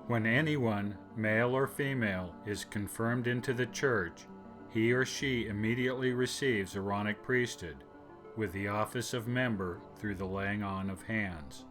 When anyone, male or female, is confirmed into the church, he or she immediately receives Aaronic priesthood, with the office of member through the laying on of hands.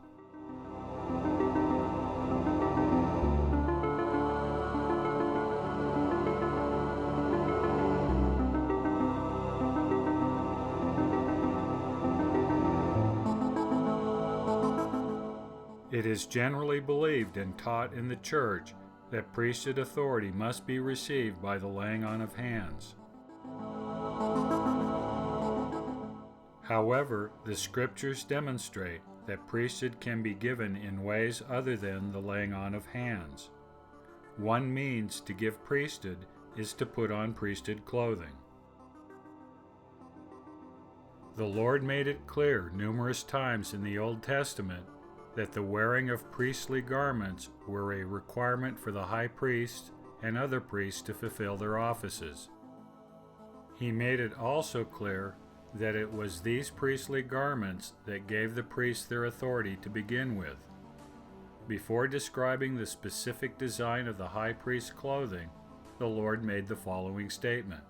It is generally believed and taught in the church that priesthood authority must be received by the laying on of hands. However, the scriptures demonstrate that priesthood can be given in ways other than the laying on of hands. One means to give priesthood is to put on priesthood clothing. The Lord made it clear numerous times in the Old Testament that the wearing of priestly garments were a requirement for the high priest and other priests to fulfill their offices. He made it also clear that it was these priestly garments that gave the priests their authority to begin with. Before describing the specific design of the high priest's clothing, the Lord made the following statement.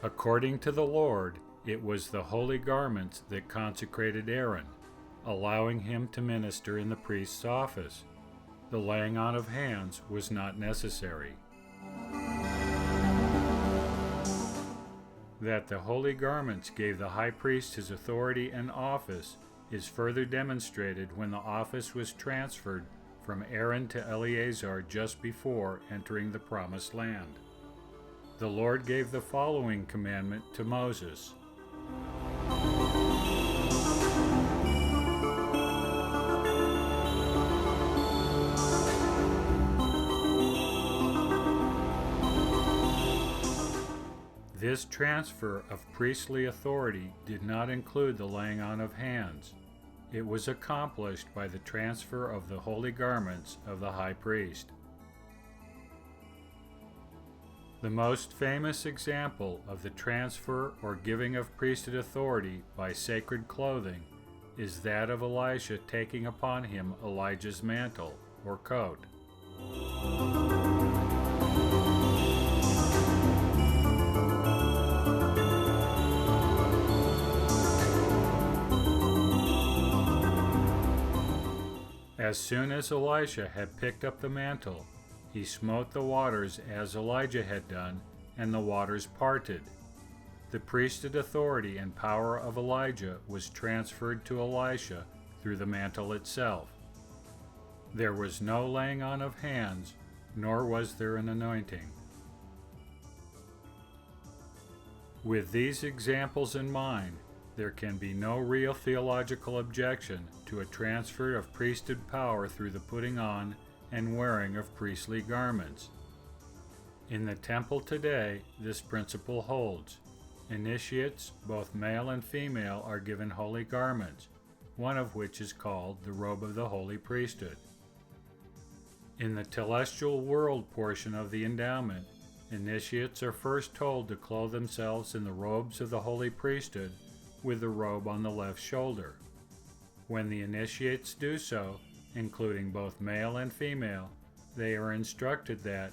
According to the Lord, it was the holy garments that consecrated Aaron, allowing him to minister in the priest's office. The laying on of hands was not necessary. That the holy garments gave the high priest his authority and office is further demonstrated when the office was transferred from Aaron to Eleazar just before entering the Promised Land. The Lord gave the following commandment to Moses. This transfer of priestly authority did not include the laying on of hands. It was accomplished by the transfer of the holy garments of the high priest. The most famous example of the transfer or giving of priesthood authority by sacred clothing is that of Elisha taking upon him Elijah's mantle or coat. As soon as Elisha had picked up the mantle, he smote the waters as Elijah had done, and the waters parted. The priesthood authority and power of Elijah was transferred to Elisha through the mantle itself. There was no laying on of hands, nor was there an anointing. With these examples in mind, there can be no real theological objection to a transfer of priesthood power through the putting on and wearing of priestly garments. In the temple today, this principle holds. Initiates, both male and female, are given holy garments, one of which is called the robe of the holy priesthood. In the telestial world portion of the endowment, initiates are first told to clothe themselves in the robes of the holy priesthood with the robe on the left shoulder. When the initiates do so, including both male and female, they are instructed that,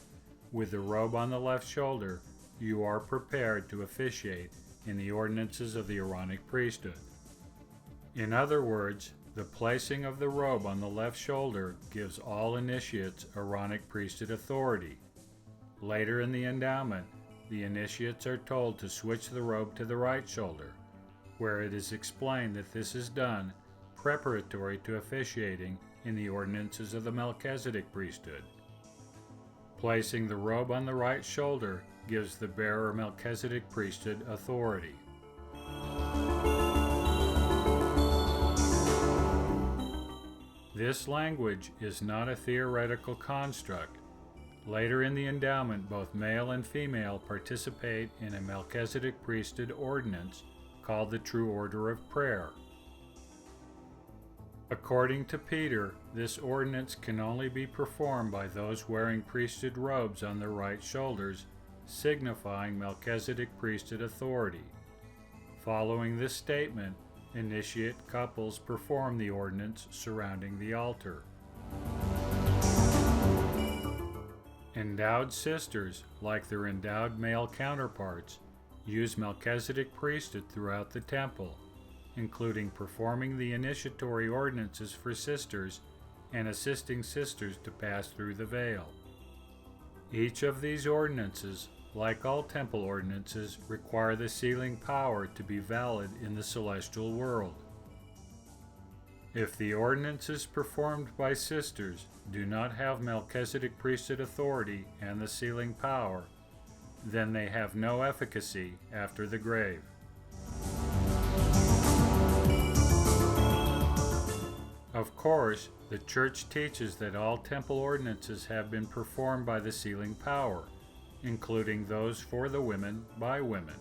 with the robe on the left shoulder, you are prepared to officiate in the ordinances of the Aaronic priesthood. In other words, the placing of the robe on the left shoulder gives all initiates Aaronic priesthood authority. Later in the endowment, the initiates are told to switch the robe to the right shoulder, where it is explained that this is done preparatory to officiating in the ordinances of the Melchizedek priesthood. Placing the robe on the right shoulder gives the bearer Melchizedek priesthood authority. This language is not a theoretical construct. Later in the endowment, both male and female participate in a Melchizedek priesthood ordinance called the True Order of Prayer. According to Peter, this ordinance can only be performed by those wearing priesthood robes on their right shoulders, signifying Melchizedek priesthood authority. Following this statement, initiate couples perform the ordinance surrounding the altar. Endowed sisters, like their endowed male counterparts, use Melchizedek priesthood throughout the temple, including performing the initiatory ordinances for sisters and assisting sisters to pass through the veil. Each of these ordinances, like all temple ordinances, require the sealing power to be valid in the celestial world. If the ordinances performed by sisters do not have Melchizedek priesthood authority and the sealing power, then they have no efficacy after the grave. Of course, the Church teaches that all temple ordinances have been performed by the sealing power, including those for the women by women.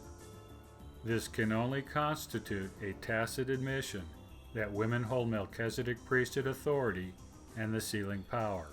This can only constitute a tacit admission that women hold Melchizedek priesthood authority and the sealing power.